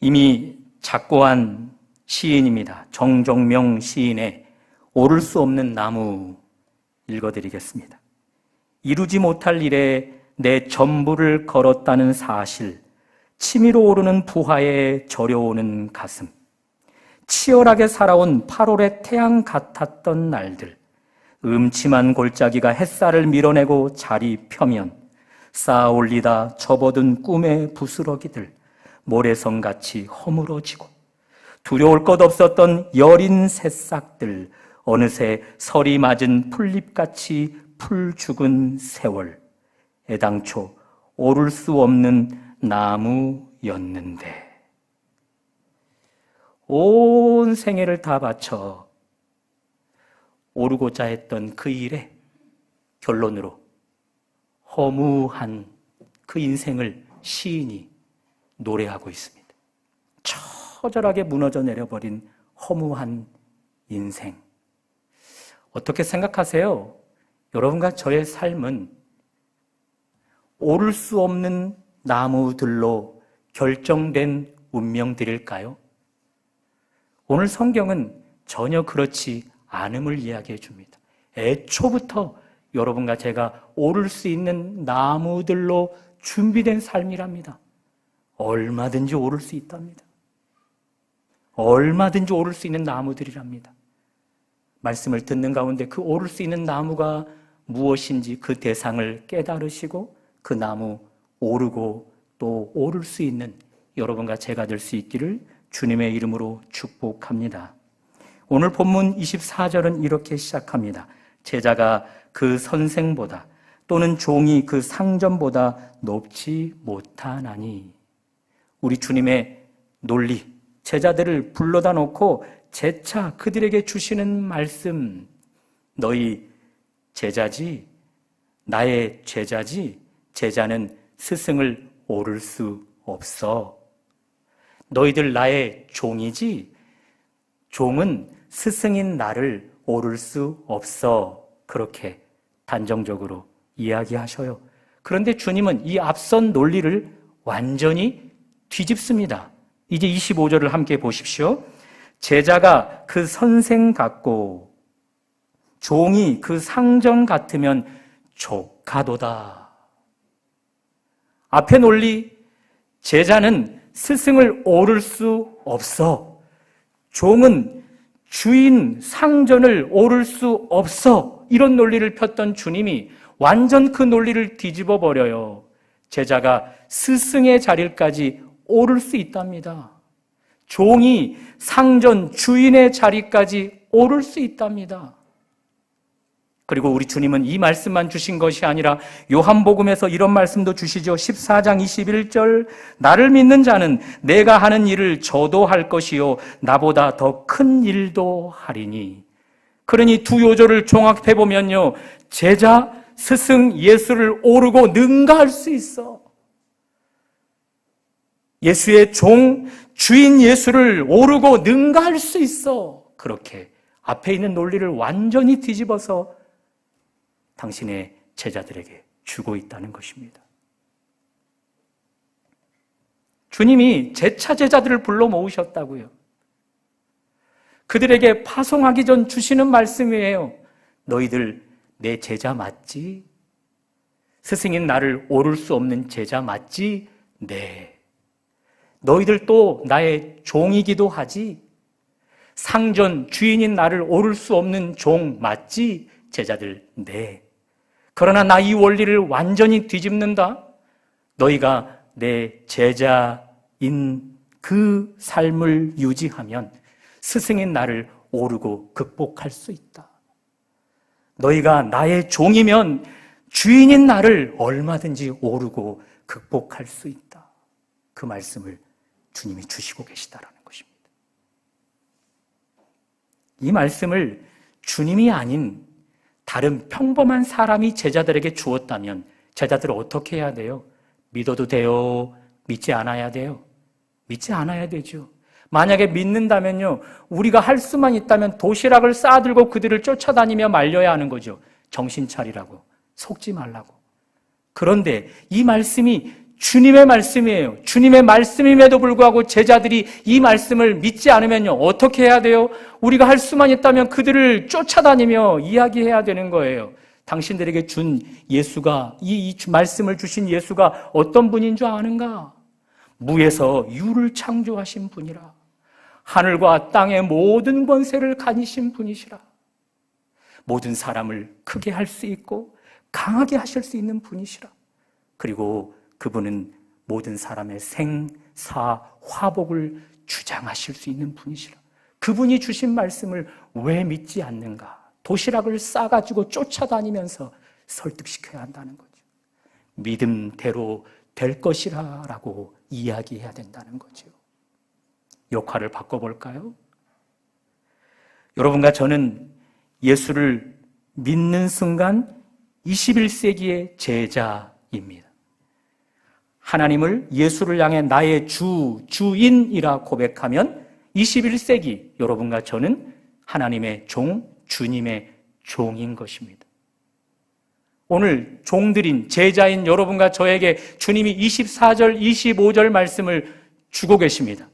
이미 작고한 시인입니다. 정종명 시인의 오를 수 없는 나무 읽어드리겠습니다. 이루지 못할 일에 내 전부를 걸었다는 사실, 치밀어 오르는 부하에 저려오는 가슴, 치열하게 살아온 8월의 태양 같았던 날들, 음침한 골짜기가 햇살을 밀어내고 자리 펴면 쌓아 올리다 접어든 꿈의 부스러기들, 모래성같이 허물어지고 두려울 것 없었던 여린 새싹들, 어느새 설이 맞은 풀잎같이 풀 죽은 세월, 애당초 오를 수 없는 나무였는데 온 생애를 다 바쳐 오르고자 했던 그 일에 결론으로 허무한 그 인생을 시인이 노래하고 있습니다. 처절하게 무너져 내려버린 허무한 인생. 어떻게 생각하세요? 여러분과 저의 삶은 오를 수 없는 나무들로 결정된 운명들일까요? 오늘 성경은 전혀 그렇지 않음을 이야기해 줍니다. 애초부터 여러분과 제가 오를 수 있는 나무들로 준비된 삶이랍니다. 얼마든지 오를 수 있답니다. 얼마든지 오를 수 있는 나무들이랍니다. 말씀을 듣는 가운데 그 오를 수 있는 나무가 무엇인지 그 대상을 깨달으시고 그 나무 오르고 또 오를 수 있는 여러분과 제가 될 수 있기를 주님의 이름으로 축복합니다. 오늘 본문 24절은 이렇게 시작합니다. 제자가 그 선생보다 또는 종이 그 상전보다 높지 못하나니. 우리 주님의 논리, 제자들을 불러다 놓고 재차 그들에게 주시는 말씀, 너희 제자지, 나의 제자지, 제자는 스승을 오를 수 없어. 너희들 나의 종이지, 종은 스승인 나를 오를 수 없어. 그렇게 단정적으로 이야기하셔요. 그런데 주님은 이 앞선 논리를 완전히 뒤집습니다. 이제 25절을 함께 보십시오. 제자가 그 선생 같고 종이 그 상전 같으면 족하도다. 앞에 논리, 제자는 스승을 오를 수 없어. 종은 주인 상전을 오를 수 없어. 이런 논리를 폈던 주님이 완전 그 논리를 뒤집어 버려요. 제자가 스승의 자리까지 오를 수 있답니다. 종이 상전 주인의 자리까지 오를 수 있답니다. 그리고 우리 주님은 이 말씀만 주신 것이 아니라 요한복음에서 이런 말씀도 주시죠. 14장 21절, 나를 믿는 자는 내가 하는 일을 저도 할 것이요 나보다 더 큰 일도 하리니. 그러니 두 요절을 종합해 보면요, 제자, 스승 예수를 오르고 능가할 수 있어. 예수의 종, 주인 예수를 오르고 능가할 수 있어. 그렇게 앞에 있는 논리를 완전히 뒤집어서 당신의 제자들에게 주고 있다는 것입니다. 주님이 제차 제자들을 불러 모으셨다고요. 그들에게 파송하기 전 주시는 말씀이에요. 너희들 내 제자 맞지? 스승인 나를 오를 수 없는 제자 맞지? 네. 너희들 또 나의 종이기도 하지? 상전 주인인 나를 오를 수 없는 종 맞지? 제자들 네. 그러나 나 이 원리를 완전히 뒤집는다. 너희가 내 제자인 그 삶을 유지하면 스승인 나를 오르고 극복할 수 있다. 너희가 나의 종이면 주인인 나를 얼마든지 오르고 극복할 수 있다. 그 말씀을 주님이 주시고 계시다라는 것입니다. 이 말씀을 주님이 아닌 다른 평범한 사람이 제자들에게 주었다면 제자들은 어떻게 해야 돼요? 믿어도 돼요? 믿지 않아야 돼요? 믿지 않아야 되죠. 만약에 믿는다면요, 우리가 할 수만 있다면 도시락을 싸들고 그들을 쫓아다니며 말려야 하는 거죠. 정신 차리라고, 속지 말라고. 그런데 이 말씀이 주님의 말씀이에요. 주님의 말씀임에도 불구하고 제자들이 이 말씀을 믿지 않으면요, 어떻게 해야 돼요? 우리가 할 수만 있다면 그들을 쫓아다니며 이야기해야 되는 거예요. 당신들에게 준 예수가, 이 말씀을 주신 예수가 어떤 분인 줄 아는가? 무에서 유를 창조하신 분이라. 하늘과 땅의 모든 권세를 가지신 분이시라. 모든 사람을 크게 할 수 있고 강하게 하실 수 있는 분이시라. 그리고 그분은 모든 사람의 생사 화복을 주장하실 수 있는 분이시라. 그분이 주신 말씀을 왜 믿지 않는가? 도시락을 싸가지고 쫓아다니면서 설득시켜야 한다는 거죠. 믿음대로 될 것이라 라고 이야기해야 된다는 거죠. 역할을 바꿔볼까요? 여러분과 저는 예수를 믿는 순간 21세기의 제자입니다. 하나님을, 예수를 향해 나의 주인이라 고백하면 21세기 여러분과 저는 하나님의 종, 주님의 종인 것입니다. 오늘 종들인 제자인 여러분과 저에게 주님이 24절, 25절 말씀을 주고 계십니다.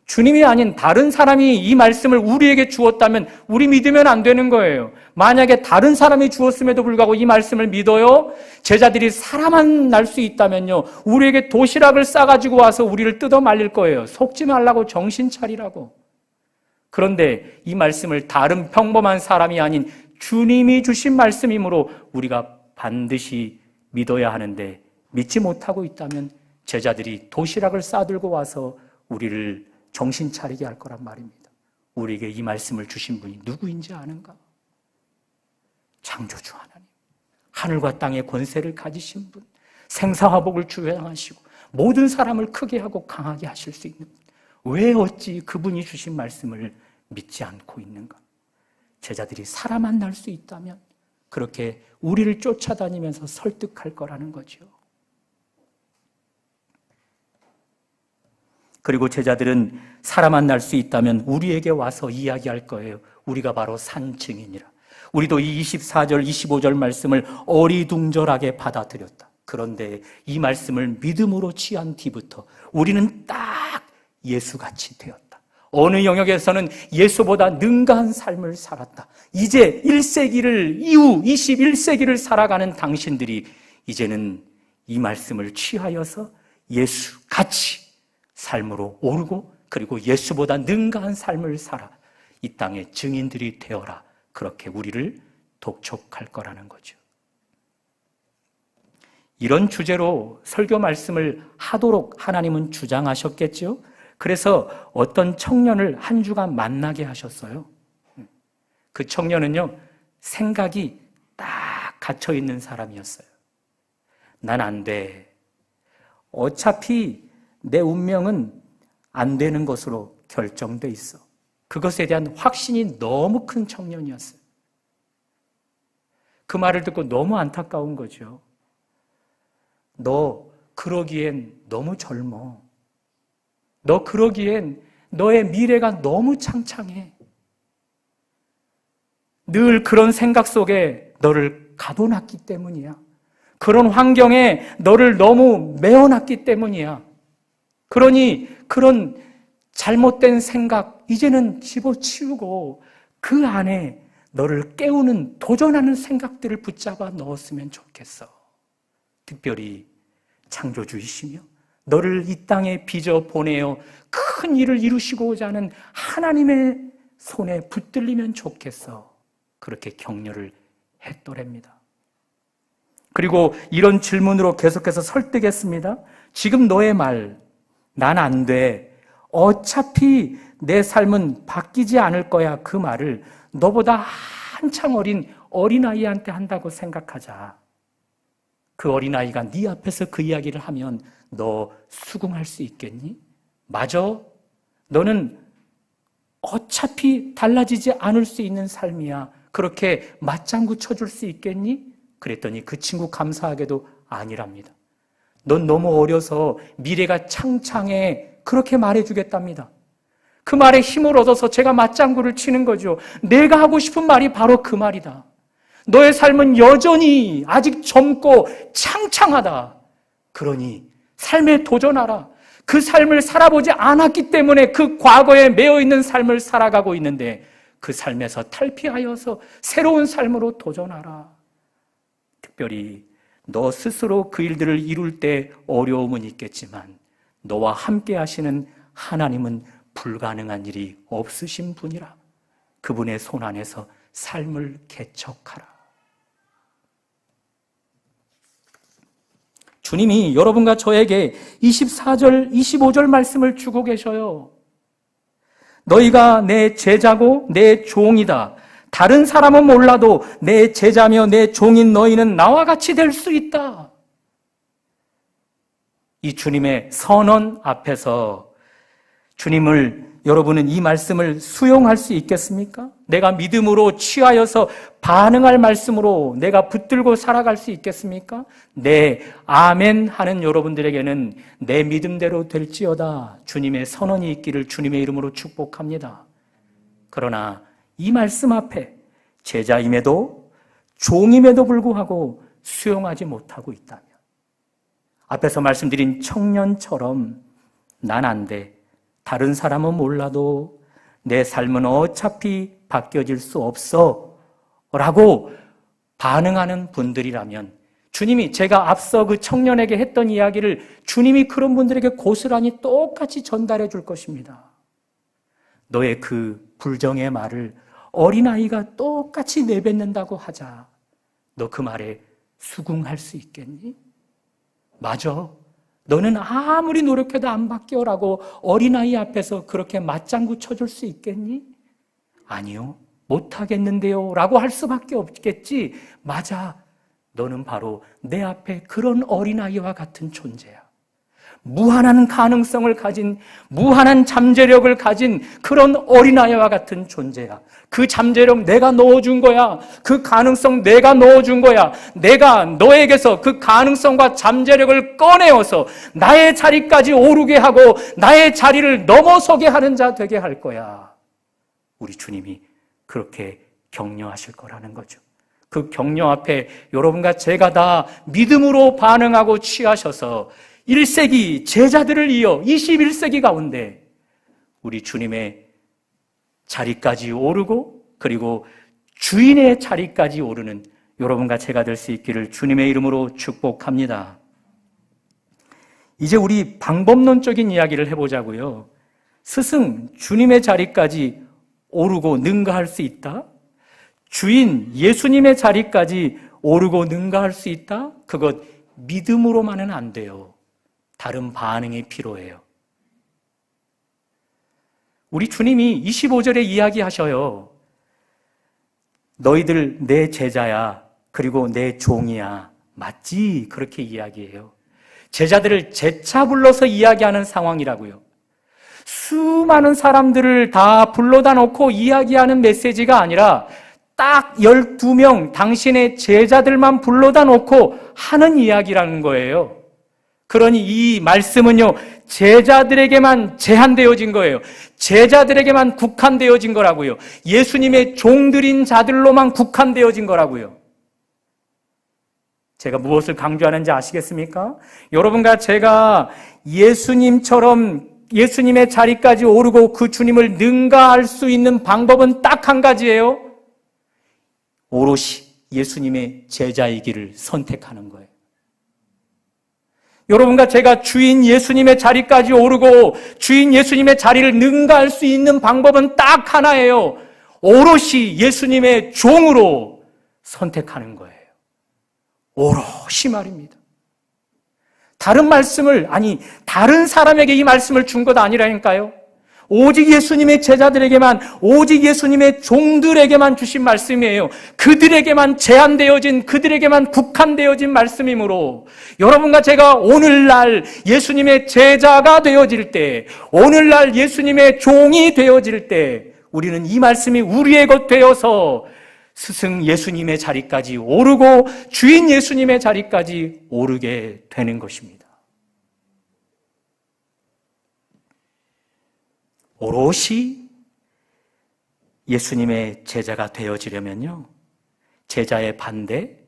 주님이 아닌 다른 사람이 이 말씀을 우리에게 주었다면 우리 믿으면 안 되는 거예요. 만약에 다른 사람이 주었음에도 불구하고 이 말씀을 믿어요, 제자들이 사람만 날 수 있다면요, 우리에게 도시락을 싸가지고 와서 우리를 뜯어 말릴 거예요. 속지 말라고, 정신 차리라고. 그런데 이 말씀을 다른 평범한 사람이 아닌 주님이 주신 말씀이므로 우리가 반드시 믿어야 하는데, 믿지 못하고 있다면 제자들이 도시락을 싸들고 와서 우리를 정신 차리게 할 거란 말입니다. 우리에게 이 말씀을 주신 분이 누구인지 아는가? 창조주 하나님, 하늘과 땅의 권세를 가지신 분, 생사화복을 주장하시고 모든 사람을 크게 하고 강하게 하실 수 있는 분, 왜 어찌 그분이 주신 말씀을 믿지 않고 있는가? 제자들이 사람만 날 수 있다면 그렇게 우리를 쫓아다니면서 설득할 거라는 거죠. 그리고 제자들은 사람만 날 수 있다면 우리에게 와서 이야기할 거예요. 우리가 바로 산 증인이라. 우리도 이 24절, 25절 말씀을 어리둥절하게 받아들였다. 그런데 이 말씀을 믿음으로 취한 뒤부터 우리는 딱 예수같이 되었다. 어느 영역에서는 예수보다 능가한 삶을 살았다. 이제 1세기를, 이후 21세기를 살아가는 당신들이 이제는 이 말씀을 취하여서 예수같이 삶으로 오르고, 그리고 예수보다 능가한 삶을 살아 이 땅의 증인들이 되어라. 그렇게 우리를 독촉할 거라는 거죠. 이런 주제로 설교 말씀을 하도록 하나님은 주장하셨겠죠. 그래서 어떤 청년을 한 주간 만나게 하셨어요. 그 청년은요, 생각이 딱 갇혀 있는 사람이었어요. 난 안 돼. 어차피 내 운명은 안 되는 것으로 결정돼 있어. 그것에 대한 확신이 너무 큰 청년이었어요. 그 말을 듣고 너무 안타까운 거죠. 너 그러기엔 너무 젊어. 너 그러기엔 너의 미래가 너무 창창해. 늘 그런 생각 속에 너를 가둬놨기 때문이야. 그런 환경에 너를 너무 메어놨기 때문이야. 그러니 그런 잘못된 생각 이제는 집어치우고 그 안에 너를 깨우는, 도전하는 생각들을 붙잡아 넣었으면 좋겠어. 특별히 창조주이시며 너를 이 땅에 빚어 보내어 큰 일을 이루시고자 하는 하나님의 손에 붙들리면 좋겠어. 그렇게 격려를 했더랍니다. 그리고 이런 질문으로 계속해서 설득했습니다. 지금 너의 말, 난 안 돼. 어차피 내 삶은 바뀌지 않을 거야. 그 말을 너보다 한창 어린 어린아이한테 한다고 생각하자. 그 어린아이가 네 앞에서 그 이야기를 하면 너 수긍할 수 있겠니? 맞아. 너는 어차피 달라지지 않을 수 있는 삶이야. 그렇게 맞장구 쳐줄 수 있겠니? 그랬더니 그 친구 감사하게도 아니랍니다. 넌 너무 어려서 미래가 창창해. 그렇게 말해주겠답니다. 그 말에 힘을 얻어서 제가 맞장구를 치는 거죠. 내가 하고 싶은 말이 바로 그 말이다. 너의 삶은 여전히 아직 젊고 창창하다. 그러니 삶에 도전하라. 그 삶을 살아보지 않았기 때문에 그 과거에 매여 있는 삶을 살아가고 있는데 그 삶에서 탈피하여서 새로운 삶으로 도전하라. 특별히 너 스스로 그 일들을 이룰 때 어려움은 있겠지만 너와 함께 하시는 하나님은 불가능한 일이 없으신 분이라. 그분의 손 안에서 삶을 개척하라. 주님이 여러분과 저에게 24절, 25절 말씀을 주고 계셔요. 너희가 내 제자고 내 종이다. 다른 사람은 몰라도 내 제자며 내 종인 너희는 나와 같이 될 수 있다. 이 주님의 선언 앞에서 주님을 여러분은 이 말씀을 수용할 수 있겠습니까? 내가 믿음으로 취하여서 반응할 말씀으로 내가 붙들고 살아갈 수 있겠습니까? 네, 아멘 하는 여러분들에게는 내 믿음대로 될지어다 주님의 선언이 있기를 주님의 이름으로 축복합니다. 그러나 이 말씀 앞에 제자임에도 종임에도 불구하고 수용하지 못하고 있다면 앞에서 말씀드린 청년처럼 난 안 돼. 다른 사람은 몰라도 내 삶은 어차피 바뀌어질 수 없어 라고 반응하는 분들이라면 주님이 제가 앞서 그 청년에게 했던 이야기를 주님이 그런 분들에게 고스란히 똑같이 전달해 줄 것입니다. 너의 그 불정의 말을 어린아이가 똑같이 내뱉는다고 하자. 너 그 말에 수긍할 수 있겠니? 맞아. 너는 아무리 노력해도 안 바뀌어라고 어린아이 앞에서 그렇게 맞장구 쳐줄 수 있겠니? 아니요, 못하겠는데요 라고 할 수밖에 없겠지. 맞아, 너는 바로 내 앞에 그런 어린아이와 같은 존재야. 무한한 가능성을 가진, 무한한 잠재력을 가진 그런 어린아이와 같은 존재야. 그 잠재력 내가 넣어준 거야. 그 가능성 내가 넣어준 거야. 내가 너에게서 그 가능성과 잠재력을 꺼내어서 나의 자리까지 오르게 하고 나의 자리를 넘어서게 하는 자 되게 할 거야. 우리 주님이 그렇게 격려하실 거라는 거죠. 그 격려 앞에 여러분과 제가 다 믿음으로 반응하고 취하셔서 1세기 제자들을 이어 21세기 가운데 우리 주님의 자리까지 오르고 그리고 주인의 자리까지 오르는 여러분과 제가 될 수 있기를 주님의 이름으로 축복합니다. 이제 우리 방법론적인 이야기를 해보자고요. 스승, 주님의 자리까지 오르고 능가할 수 있다? 주인, 예수님의 자리까지 오르고 능가할 수 있다? 그것 믿음으로만은 안 돼요. 다른 반응이 필요해요. 우리 주님이 25절에 이야기하셔요. 너희들 내 제자야. 그리고 내 종이야. 맞지? 그렇게 이야기해요. 제자들을 재차 불러서 이야기하는 상황이라고요. 수많은 사람들을 다 불러다 놓고 이야기하는 메시지가 아니라 딱 12명 당신의 제자들만 불러다 놓고 하는 이야기라는 거예요. 그러니 이 말씀은요, 제자들에게만 제한되어진 거예요. 제자들에게만 국한되어진 거라고요. 예수님의 종들인 자들로만 국한되어진 거라고요. 제가 무엇을 강조하는지 아시겠습니까? 여러분과 제가 예수님처럼 예수님의 자리까지 오르고 그 주님을 능가할 수 있는 방법은 딱 한 가지예요. 오롯이 예수님의 제자이기를 선택하는 거예요. 여러분과 제가 주인 예수님의 자리까지 오르고 주인 예수님의 자리를 능가할 수 있는 방법은 딱 하나예요. 오롯이 예수님의 종으로 선택하는 거예요. 오롯이 말입니다. 다른 말씀을, 아니 다른 사람에게 이 말씀을 준 것 아니라니까요. 오직 예수님의 제자들에게만, 오직 예수님의 종들에게만 주신 말씀이에요. 그들에게만 제한되어진, 그들에게만 국한되어진 말씀이므로 여러분과 제가 오늘날 예수님의 제자가 되어질 때, 오늘날 예수님의 종이 되어질 때 우리는 이 말씀이 우리의 것 되어서 스승 예수님의 자리까지 오르고 주인 예수님의 자리까지 오르게 되는 것입니다. 오롯이 예수님의 제자가 되어지려면요, 제자의 반대,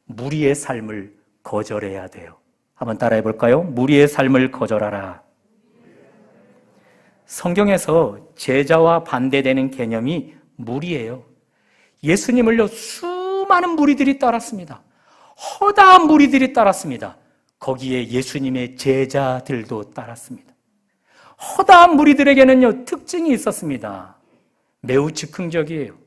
무리의 삶을 거절해야 돼요. 한번 따라해 볼까요? 무리의 삶을 거절하라. 성경에서 제자와 반대되는 개념이 무리예요. 예수님을요, 수많은 무리들이 따랐습니다. 허다한 무리들이 따랐습니다. 거기에 예수님의 제자들도 따랐습니다. 허다한 무리들에게는요, 특징이 있었습니다. 매우 즉흥적이에요.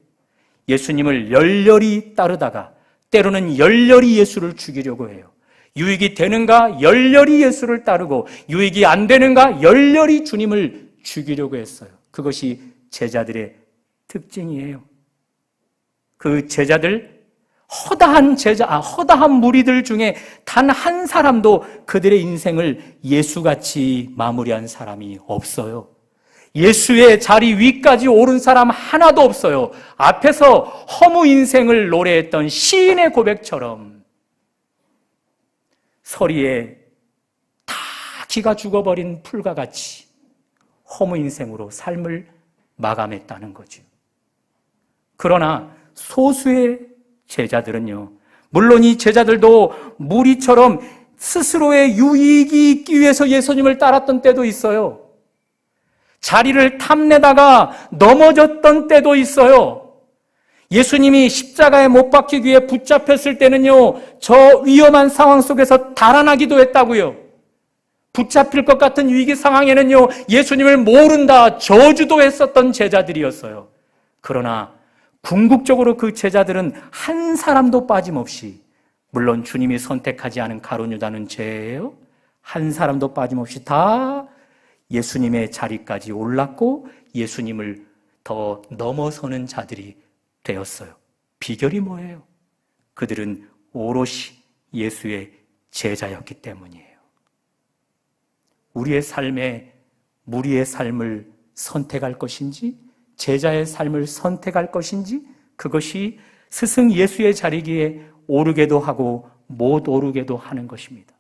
예수님을 열렬히 따르다가 때로는 열렬히 예수를 죽이려고 해요. 유익이 되는가 열렬히 예수를 따르고, 유익이 안 되는가 열렬히 주님을 죽이려고 했어요. 그것이 제자들의 특징이에요. 그 제자들, 허다한 무리들 중에 단 한 사람도 그들의 인생을 예수같이 마무리한 사람이 없어요. 예수의 자리 위까지 오른 사람 하나도 없어요. 앞에서 허무 인생을 노래했던 시인의 고백처럼 서리에 다 기가 죽어버린 풀과 같이 허무 인생으로 삶을 마감했다는 거죠. 그러나 소수의 제자들은요, 물론 이 제자들도 무리처럼 스스로의 유익이 있기 위해서 예수님을 따랐던 때도 있어요. 자리를 탐내다가 넘어졌던 때도 있어요. 예수님이 십자가에 못 박히기 위해 붙잡혔을 때는요, 저 위험한 상황 속에서 달아나기도 했다고요. 붙잡힐 것 같은 위기 상황에는요, 예수님을 모른다 저주도 했었던 제자들이었어요. 그러나 궁극적으로 그 제자들은 한 사람도 빠짐없이, 물론 주님이 선택하지 않은 가룟 유다는 죄예요. 한 사람도 빠짐없이 다 예수님의 자리까지 올랐고 예수님을 더 넘어서는 자들이 되었어요. 비결이 뭐예요? 그들은 오롯이 예수의 제자였기 때문이에요. 우리의 삶에 무리의 삶을 선택할 것인지 제자의 삶을 선택할 것인지, 그것이 스승 예수의 자리기에 오르게도 하고 못 오르게도 하는 것입니다.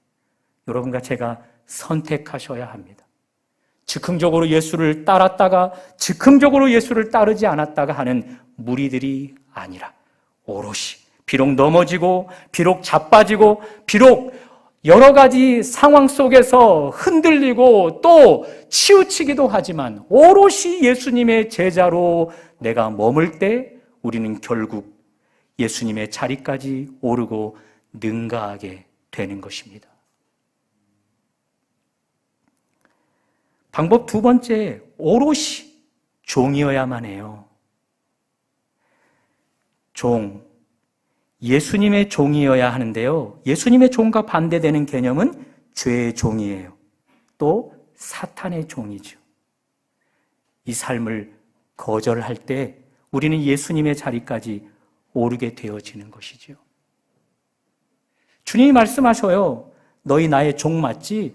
여러분과 제가 선택하셔야 합니다. 즉흥적으로 예수를 따랐다가 즉흥적으로 예수를 따르지 않았다가 하는 무리들이 아니라 오롯이, 비록 넘어지고 비록 자빠지고 비록 여러 가지 상황 속에서 흔들리고 또 치우치기도 하지만 오롯이 예수님의 제자로 내가 머물 때 우리는 결국 예수님의 자리까지 오르고 능가하게 되는 것입니다. 방법 두 번째, 오롯이 종이어야만 해요. 종, 예수님의 종이어야 하는데요, 예수님의 종과 반대되는 개념은 죄의 종이에요. 또 사탄의 종이죠. 이 삶을 거절할 때 우리는 예수님의 자리까지 오르게 되어지는 것이죠. 주님이 말씀하셔요. 너희 나의 종 맞지?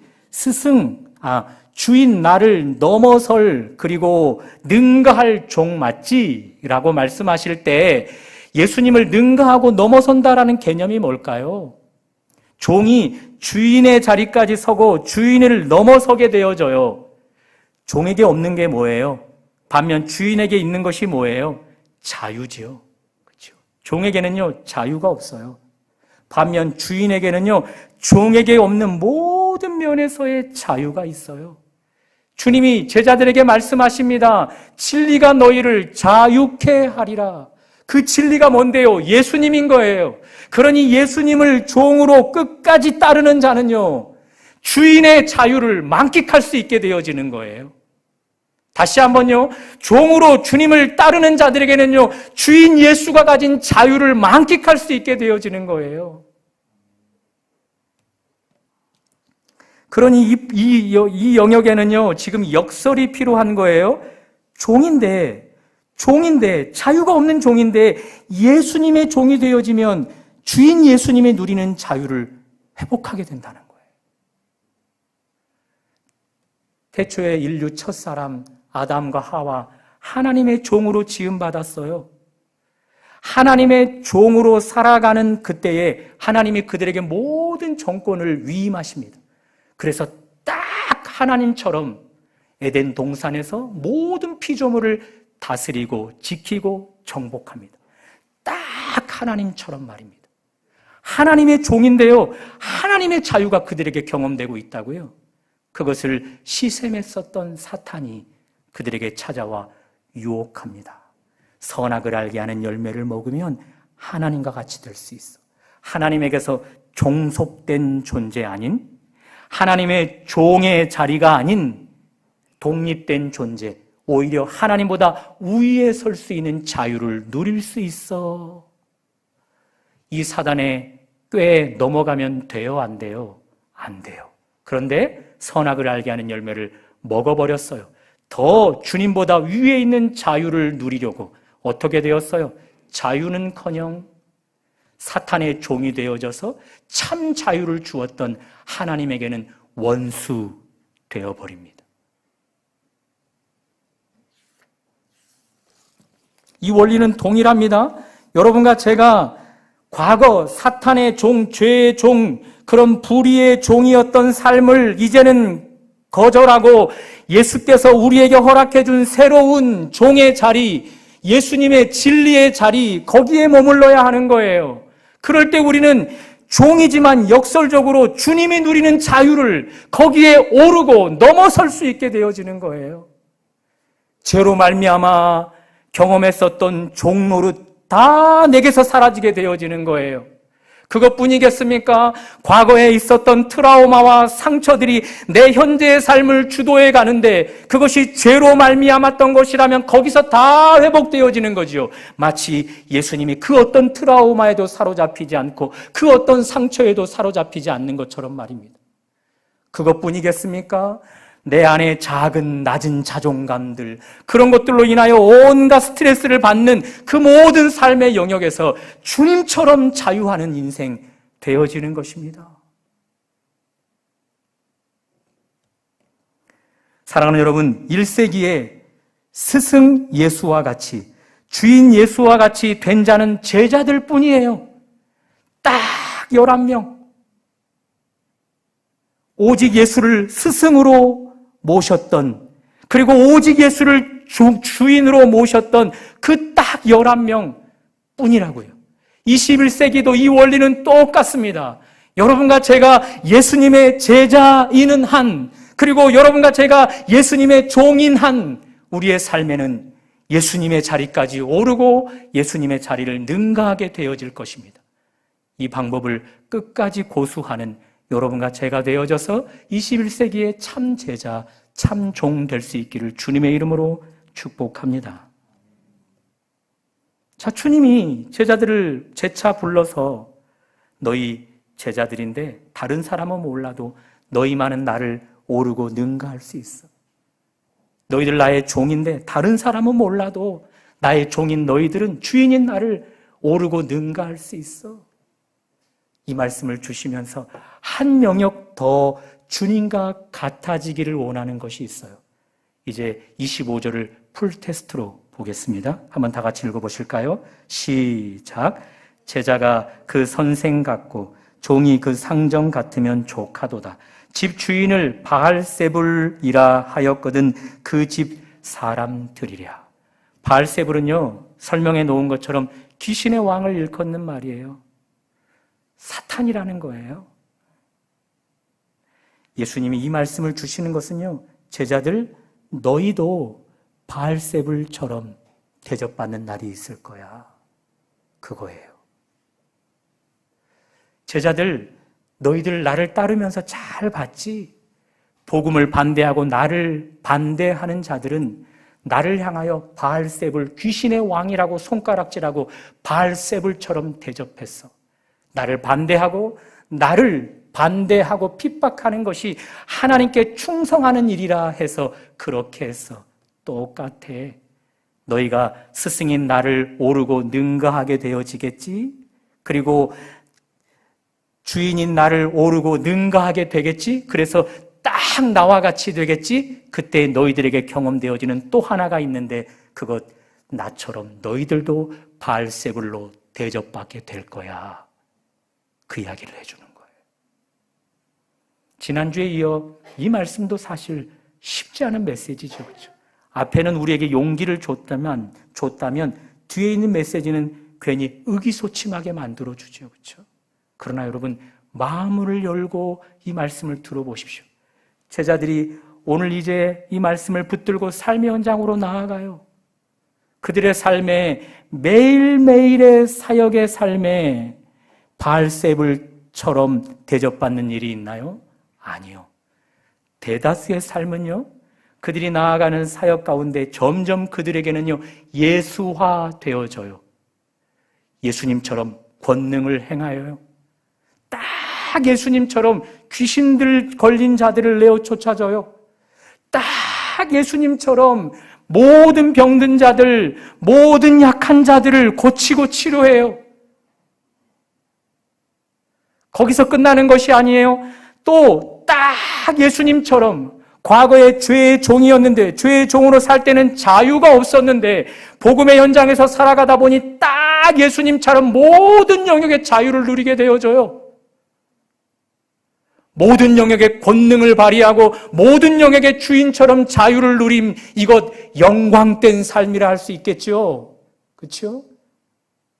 주인 나를 넘어설 그리고 능가할 종 맞지? 라고 말씀하실 때 예수님을 능가하고 넘어선다라는 개념이 뭘까요? 종이 주인의 자리까지 서고 주인을 넘어서게 되어져요. 종에게 없는 게 뭐예요? 반면 주인에게 있는 것이 뭐예요? 자유지요. 그렇죠? 종에게는요, 자유가 없어요. 반면 주인에게는요, 종에게 없는 모든 면에서의 자유가 있어요. 주님이 제자들에게 말씀하십니다. 진리가 너희를 자유케 하리라. 그 진리가 뭔데요? 예수님인 거예요. 그러니 예수님을 종으로 끝까지 따르는 자는요, 주인의 자유를 만끽할 수 있게 되어지는 거예요. 다시 한번요, 종으로 주님을 따르는 자들에게는요, 주인 예수가 가진 자유를 만끽할 수 있게 되어지는 거예요. 그러니 이 영역에는요, 지금 역설이 필요한 거예요. 종인데, 자유가 없는 종인데 예수님의 종이 되어지면 주인 예수님의 누리는 자유를 회복하게 된다는 거예요. 태초에 인류 첫사람 아담과 하와 하나님의 종으로 지음받았어요. 하나님의 종으로 살아가는 그때에 하나님이 그들에게 모든 정권을 위임하십니다. 그래서 딱 하나님처럼 에덴 동산에서 모든 피조물을 다스리고 지키고 정복합니다. 딱 하나님처럼 말입니다. 하나님의 종인데요, 하나님의 자유가 그들에게 경험되고 있다고요. 그것을 시샘했었던 사탄이 그들에게 찾아와 유혹합니다. 선악을 알게 하는 열매를 먹으면 하나님과 같이 될 수 있어. 하나님에게서 종속된 존재 아닌, 하나님의 종의 자리가 아닌 독립된 존재, 오히려 하나님보다 우위에 설 수 있는 자유를 누릴 수 있어. 이 사단의 꾀에 넘어가면 돼요, 안 돼요? 안 돼요. 그런데 선악을 알게 하는 열매를 먹어버렸어요. 더 주님보다 위에 있는 자유를 누리려고 어떻게 되었어요? 자유는커녕 사탄의 종이 되어져서 참 자유를 주었던 하나님에게는 원수 되어버립니다. 이 원리는 동일합니다. 여러분과 제가 과거 사탄의 종, 죄의 종, 그런 불의의 종이었던 삶을 이제는 거절하고 예수께서 우리에게 허락해 준 새로운 종의 자리, 예수님의 진리의 자리, 거기에 머물러야 하는 거예요. 그럴 때 우리는 종이지만 역설적으로 주님이 누리는 자유를 거기에 오르고 넘어설 수 있게 되어지는 거예요. 죄로 말미암아 경험했었던 종노릇 다 내게서 사라지게 되어지는 거예요. 그것뿐이겠습니까? 과거에 있었던 트라우마와 상처들이 내 현재의 삶을 주도해 가는데 그것이 죄로 말미암았던 것이라면 거기서 다 회복되어지는 거지요. 마치 예수님이 그 어떤 트라우마에도 사로잡히지 않고 그 어떤 상처에도 사로잡히지 않는 것처럼 말입니다. 그것뿐이겠습니까? 내 안에 작은 낮은 자존감들, 그런 것들로 인하여 온갖 스트레스를 받는 그 모든 삶의 영역에서 주님처럼 자유하는 인생 되어지는 것입니다. 사랑하는 여러분, 1세기에 스승 예수와 같이, 주인 예수와 같이 된 자는 제자들 뿐이에요. 딱 11명. 오직 예수를 스승으로 모셨던, 그리고 오직 예수를 주인으로 모셨던 그 딱 11명 뿐이라고요. 21세기도 이 원리는 똑같습니다. 여러분과 제가 예수님의 제자이는 한, 그리고 여러분과 제가 예수님의 종인 한, 우리의 삶에는 예수님의 자리까지 오르고 예수님의 자리를 능가하게 되어질 것입니다. 이 방법을 끝까지 고수하는 여러분과 제가 되어져서 21세기의 참 제자, 참 종 될 수 있기를 주님의 이름으로 축복합니다. 자, 주님이 제자들을 재차 불러서 너희 제자들인데 다른 사람은 몰라도 너희만은 나를 오르고 능가할 수 있어. 너희들 나의 종인데 다른 사람은 몰라도 나의 종인 너희들은 주인인 나를 오르고 능가할 수 있어. 이 말씀을 주시면서 한 영역 더 주님과 같아지기를 원하는 것이 있어요. 이제 25절을 풀 테스트로 보겠습니다. 한번 다 같이 읽어보실까요? 시작. 제자가 그 선생 같고 종이 그 상정 같으면 족하도다. 집 주인을 바알세불이라 하였거든 그 집 사람들이랴. 바알세불은요, 설명해 놓은 것처럼 귀신의 왕을 일컫는 말이에요. 사탄이라는 거예요. 예수님이 이 말씀을 주시는 것은요, 제자들, 너희도 바알세불처럼 대접받는 날이 있을 거야. 그거예요. 제자들, 너희들 나를 따르면서 잘 봤지? 복음을 반대하고 나를 반대하는 자들은 나를 향하여 바알세불, 귀신의 왕이라고 손가락질하고 바알세불처럼 대접했어. 나를 반대하고 핍박하는 것이 하나님께 충성하는 일이라 해서 그렇게 했어. 똑같아. 너희가 스승인 나를 오르고 능가하게 되어지겠지? 그리고 주인인 나를 오르고 능가하게 되겠지? 그래서 딱 나와 같이 되겠지? 그때 너희들에게 경험되어지는 또 하나가 있는데 그것 나처럼 너희들도 바알세불로 대접받게 될 거야. 그 이야기를 해주는 거예요. 지난주에 이어 이 말씀도 사실 쉽지 않은 메시지죠. 그렇죠? 앞에는 우리에게 용기를 줬다면 뒤에 있는 메시지는 괜히 의기소침하게 만들어주죠. 그렇죠? 그러나 여러분, 마음을 열고 이 말씀을 들어보십시오. 제자들이 오늘 이제 이 말씀을 붙들고 삶의 현장으로 나아가요. 그들의 삶에, 매일매일의 사역의 삶에 바알세불처럼 대접받는 일이 있나요? 아니요. 대다수의 삶은요, 그들이 나아가는 사역 가운데 점점 그들에게는요, 예수화되어져요. 예수님처럼 권능을 행하여요. 딱 예수님처럼 귀신들 걸린 자들을 내어 쫓아줘요. 딱 예수님처럼 모든 병든 자들, 모든 약한 자들을 고치고 치료해요. 거기서 끝나는 것이 아니에요. 또 딱 예수님처럼 과거에 죄의 종이었는데, 죄의 종으로 살 때는 자유가 없었는데, 복음의 현장에서 살아가다 보니 딱 예수님처럼 모든 영역의 자유를 누리게 되어져요. 모든 영역의 권능을 발휘하고 모든 영역의 주인처럼 자유를 누림, 이것 영광된 삶이라 할 수 있겠죠. 그렇죠?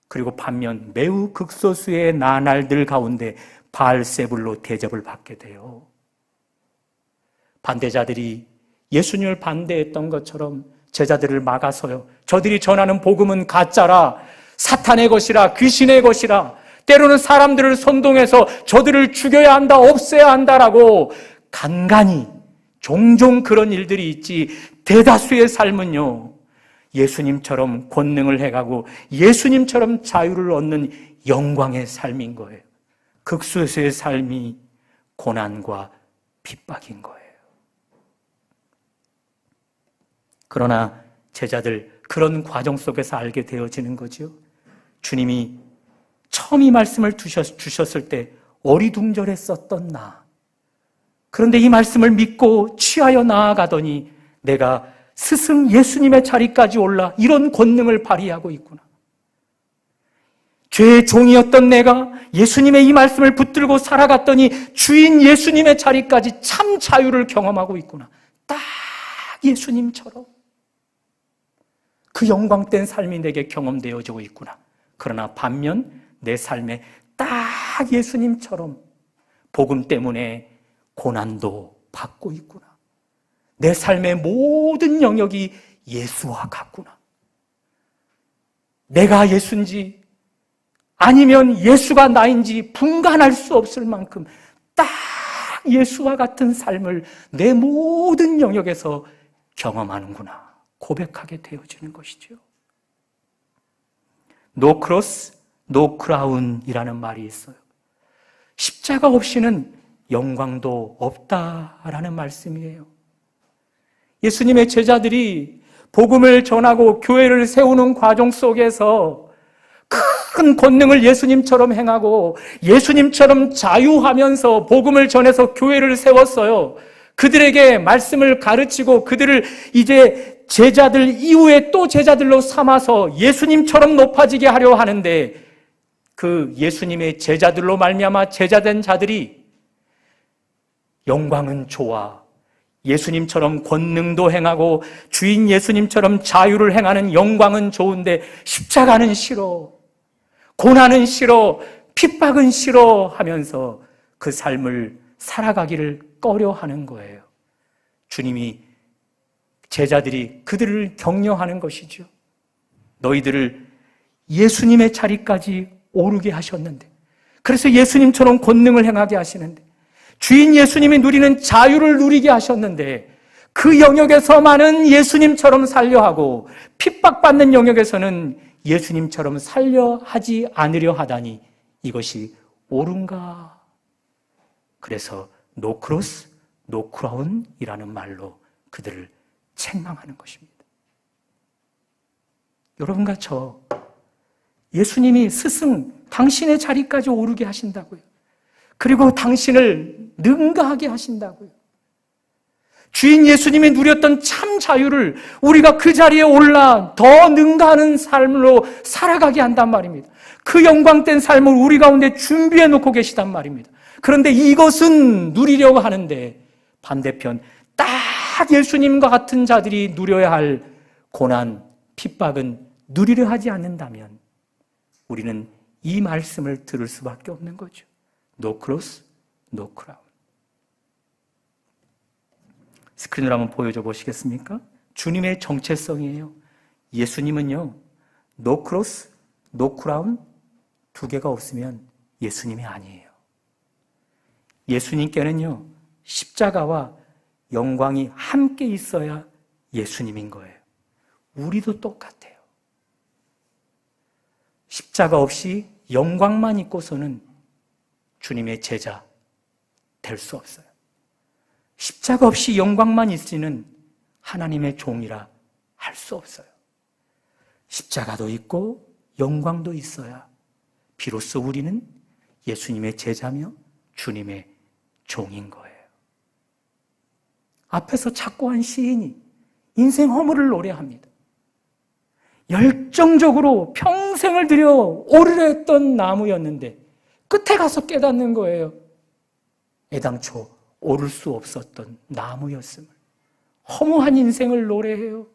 그리고 반면 매우 극소수의 나날들 가운데 바알세불로 대접을 받게 돼요. 반대자들이 예수님을 반대했던 것처럼 제자들을 막아서요, 저들이 전하는 복음은 가짜라, 사탄의 것이라, 귀신의 것이라, 때로는 사람들을 선동해서 저들을 죽여야 한다, 없애야 한다라고 간간히 종종 그런 일들이 있지, 대다수의 삶은요, 예수님처럼 권능을 해가고 예수님처럼 자유를 얻는 영광의 삶인 거예요. 극소수의 삶이 고난과 핍박인 거예요. 그러나 제자들, 그런 과정 속에서 알게 되어지는 거죠. 주님이 처음 이 말씀을 주셨을 때 어리둥절했었던 나, 그런데 이 말씀을 믿고 취하여 나아가더니 내가 스승 예수님의 자리까지 올라 이런 권능을 발휘하고 있구나. 죄의 종이었던 내가 예수님의 이 말씀을 붙들고 살아갔더니 주인 예수님의 자리까지 참 자유를 경험하고 있구나. 딱 예수님처럼 그 영광된 삶이 내게 경험되어지고 있구나. 그러나 반면 내 삶에 딱 예수님처럼 복음 때문에 고난도 받고 있구나. 내 삶의 모든 영역이 예수와 같구나. 내가 예수인지 아니면 예수가 나인지 분간할 수 없을 만큼 딱 예수와 같은 삶을 내 모든 영역에서 경험하는구나, 고백하게 되어지는 것이죠. No cross, no crown이라는 말이 있어요. 십자가 없이는 영광도 없다라는 말씀이에요. 예수님의 제자들이 복음을 전하고 교회를 세우는 과정 속에서 큰 권능을 예수님처럼 행하고 예수님처럼 자유하면서 복음을 전해서 교회를 세웠어요. 그들에게 말씀을 가르치고 그들을 이제 제자들 이후에 또 제자들로 삼아서 예수님처럼 높아지게 하려 하는데, 그 예수님의 제자들로 말미암아 제자된 자들이 영광은 좋아, 예수님처럼 권능도 행하고 주인 예수님처럼 자유를 행하는 영광은 좋은데 십자가는 싫어, 고난은 싫어, 핍박은 싫어 하면서 그 삶을 살아가기를 꺼려하는 거예요. 주님이, 제자들이 그들을 격려하는 것이죠. 너희들을 예수님의 자리까지 오르게 하셨는데, 그래서 예수님처럼 권능을 행하게 하시는데, 주인 예수님이 누리는 자유를 누리게 하셨는데, 그 영역에서만은 예수님처럼 살려 하고 핍박받는 영역에서는 예수님처럼 살려 하지 않으려 하다니 이것이 옳은가? 그래서 no cross, no crown이라는 말로 그들을 책망하는 것입니다. 여러분과 저, 예수님이 스승, 당신의 자리까지 오르게 하신다고요. 그리고 당신을 능가하게 하신다고요. 주인 예수님이 누렸던 참 자유를 우리가 그 자리에 올라 더 능가하는 삶으로 살아가게 한단 말입니다. 그 영광된 삶을 우리 가운데 준비해 놓고 계시단 말입니다. 그런데 이것은 누리려고 하는데 반대편 딱 예수님과 같은 자들이 누려야 할 고난, 핍박은 누리려 하지 않는다면 우리는 이 말씀을 들을 수밖에 없는 거죠. No cross, no crown. 스크린으로 한번 보여줘 보시겠습니까? 주님의 정체성이에요. 예수님은요, no cross, no crown 두 개가 없으면 예수님이 아니에요. 예수님께는요, 십자가와 영광이 함께 있어야 예수님인 거예요. 우리도 똑같아요. 십자가 없이 영광만 있고서는 주님의 제자 될 수 없어요. 십자가 없이 영광만 있으면 하나님의 종이라 할 수 없어요. 십자가도 있고 영광도 있어야 비로소 우리는 예수님의 제자며 주님의 종인 거예요. 앞에서 착고한 시인이 인생 허물을 노래합니다. 열정적으로 평생을 들여 오르려 했던 나무였는데 끝에 가서 깨닫는 거예요. 애당초 오를 수 없었던 나무였음을. 허무한 인생을 노래해요.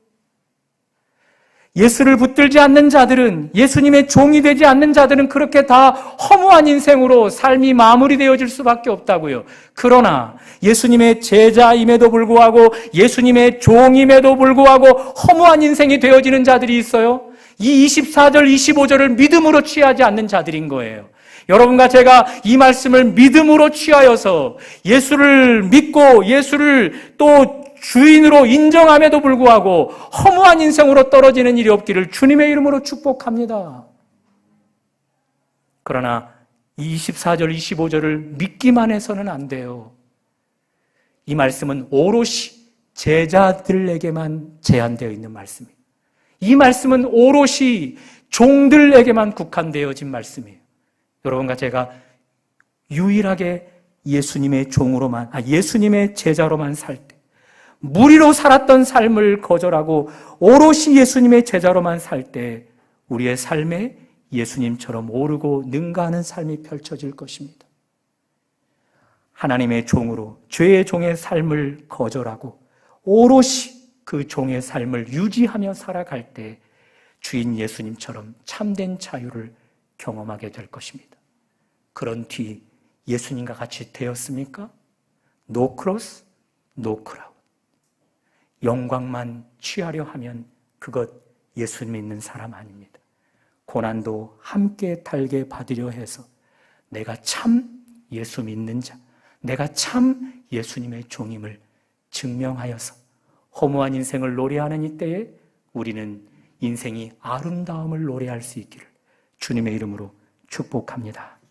예수를 붙들지 않는 자들은, 예수님의 종이 되지 않는 자들은 그렇게 다 허무한 인생으로 삶이 마무리되어질 수밖에 없다고요. 그러나 예수님의 제자임에도 불구하고, 예수님의 종임에도 불구하고 허무한 인생이 되어지는 자들이 있어요. 이 24절, 25절을 믿음으로 취하지 않는 자들인 거예요. 여러분과 제가 이 말씀을 믿음으로 취하여서 예수를 믿고 예수를 또 주인으로 인정함에도 불구하고 허무한 인생으로 떨어지는 일이 없기를 주님의 이름으로 축복합니다. 그러나 24절, 25절을 믿기만 해서는 안 돼요. 이 말씀은 오롯이 제자들에게만 제한되어 있는 말씀이에요. 이 말씀은 오롯이 종들에게만 국한되어진 말씀이에요. 여러분과 제가 유일하게 예수님의 종으로만, 예수님의 제자로만 살 때, 무리로 살았던 삶을 거절하고 오롯이 예수님의 제자로만 살 때 우리의 삶에 예수님처럼 오르고 능가하는 삶이 펼쳐질 것입니다. 하나님의 종으로 죄의 종의 삶을 거절하고 오롯이 그 종의 삶을 유지하며 살아갈 때 주인 예수님처럼 참된 자유를 경험하게 될 것입니다. 그런 뒤 예수님과 같이 되었습니까? No cross, no crown. 영광만 취하려 하면 그것 예수 믿는 사람 아닙니다. 고난도 함께 달게 받으려 해서 내가 참 예수 믿는 자, 내가 참 예수님의 종임을 증명하여서 허무한 인생을 노래하는 이때에 우리는 인생이 아름다움을 노래할 수 있기를 주님의 이름으로 축복합니다.